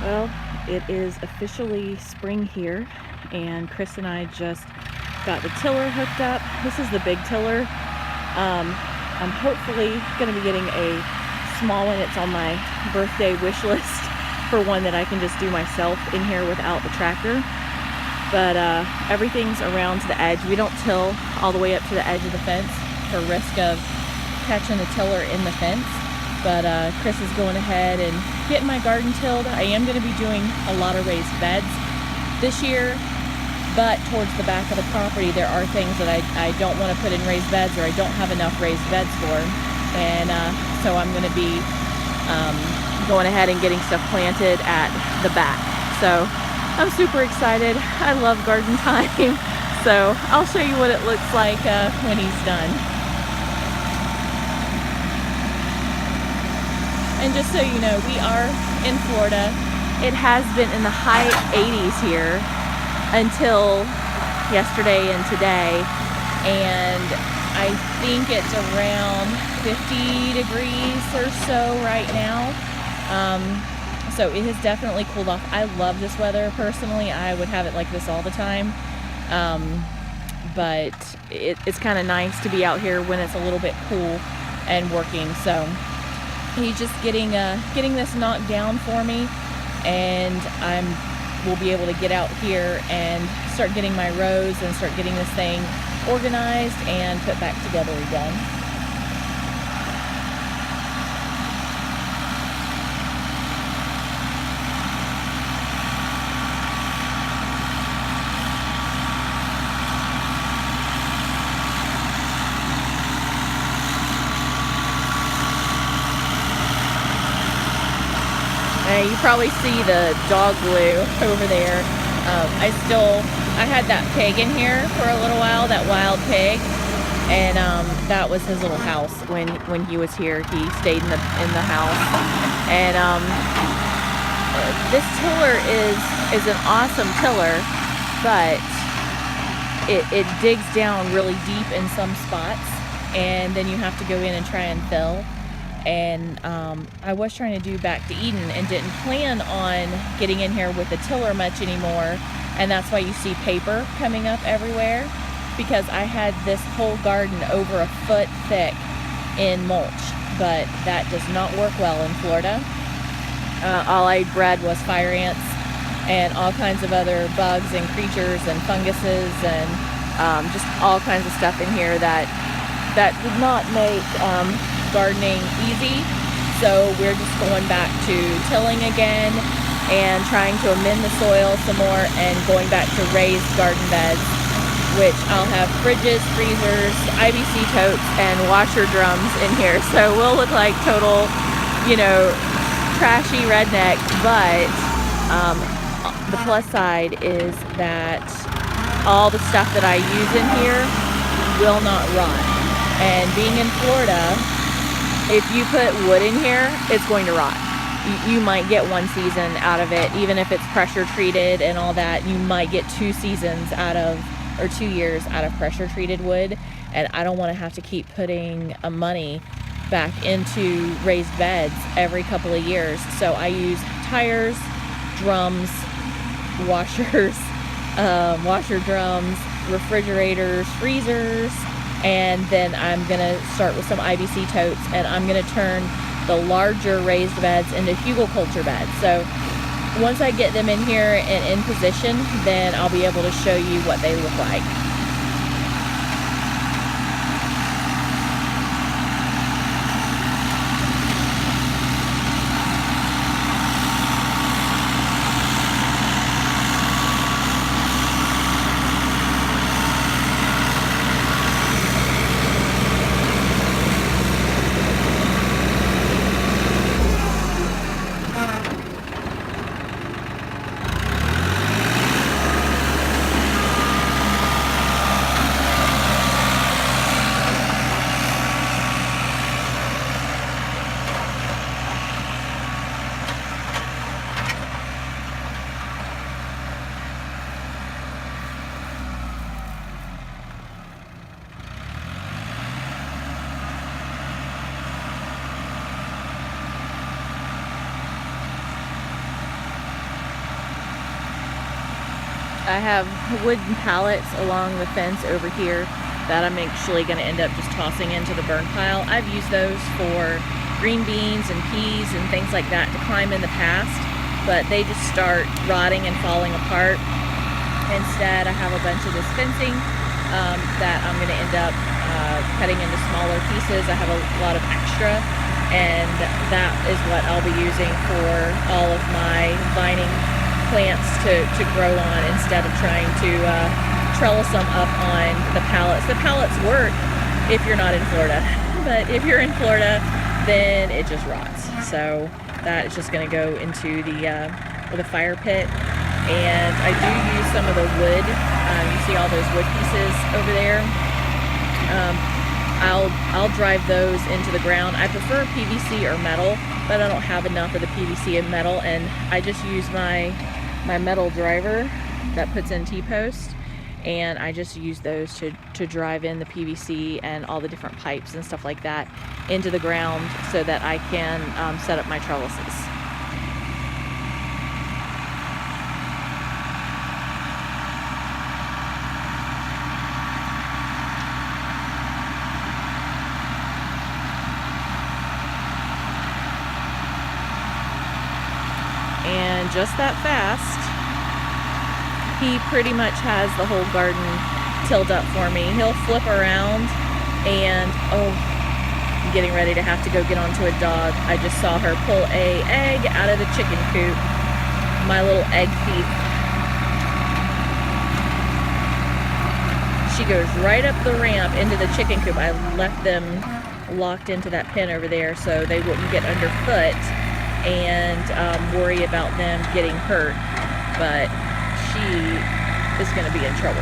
Well, it is officially spring here, and Chris and I just got the tiller hooked up. This is the big tiller. I'm hopefully going to be getting a small one. It's on my birthday wish list for one that I can just do myself in here without the tractor. But everything's around to the edge. We don't till all the way up to the edge of the fence for risk of catching the tiller in the fence. But Chris is going ahead and getting my garden tilled. I am going to be doing a lot of raised beds this year, but towards the back of the property there are things that I don't want to put in raised beds, or I don't have enough raised beds for. And so I'm going to be going ahead and getting stuff planted at the back. So I'm super excited. I love garden time. So I'll show you what it looks like when he's done. And just so you know, we are in Florida. It has been in the high 80s here until yesterday and today. And I think it's around 50 degrees or so right now. So it has definitely cooled off. I love this weather personally. I would have it like this all the time. But it's kind of nice to be out here when it's a little bit cool and working. So he's just getting this knocked down for me, and we'll be able to get out here and start getting my rows and start getting this thing organized and put back together again. You probably see the dog glue over there. I had that pig in here for a little while, that wild pig, and that was his little house when he was here. He stayed in the house, and this tiller is an awesome tiller, but it digs down really deep in some spots, and then you have to go in and try and fill. And I was trying to do back to Eden and didn't plan on getting in here with the tiller much anymore, and that's why you see paper coming up everywhere, because I had this whole garden over a foot thick in mulch, but that does not work well in Florida. All I bred was fire ants and all kinds of other bugs and creatures and funguses and just all kinds of stuff in here that did not make gardening easy. So we're just going back to tilling again and trying to amend the soil some more and going back to raised garden beds, which I'll have fridges, freezers, IBC totes, and washer drums in here. So we'll look like total, trashy redneck, but the plus side is that all the stuff that I use in here will not rot. And being in Florida, if you put wood in here, it's going to rot. You might get one season out of it, even if it's pressure treated and all that. You might get 2 seasons or 2 years out of pressure treated wood. And I don't want to have to keep putting money back into raised beds every couple of years. So I use tires, drums, washers, washer drums, refrigerators, freezers. And then I'm going to start with some IBC totes, and I'm going to turn the larger raised beds into hugelkultur beds. So once I get them in here and in position, then I'll be able to show you what they look like. I have wooden pallets along the fence over here that I'm actually going to end up just tossing into the burn pile. I've used those for green beans and peas and things like that to climb in the past, but they just start rotting and falling apart. Instead, I have a bunch of this fencing that I'm going to end up cutting into smaller pieces. I have a lot of extra, and that is what I'll be using for all of my vining plants to grow on, instead of trying to trellis them up on the pallets. The pallets work if you're not in Florida, but if you're in Florida, then it just rots. So that is just going to go into the fire pit. And I do use some of the wood. You see all those wood pieces over there. I'll drive those into the ground. I prefer PVC or metal, but I don't have enough of the PVC and metal, and I just use my metal driver that puts in T-post, and I just use those to drive in the PVC and all the different pipes and stuff like that into the ground so that I can set up my trellises. And just that fast, he pretty much has the whole garden tilled up for me. He'll flip around and, oh, I'm getting ready to have to go get onto a dog. I just saw her pull an egg out of the chicken coop. My little egg thief. She goes right up the ramp into the chicken coop. I left them locked into that pen over there so they wouldn't get underfoot and worry about them getting hurt, but she is going to be in trouble.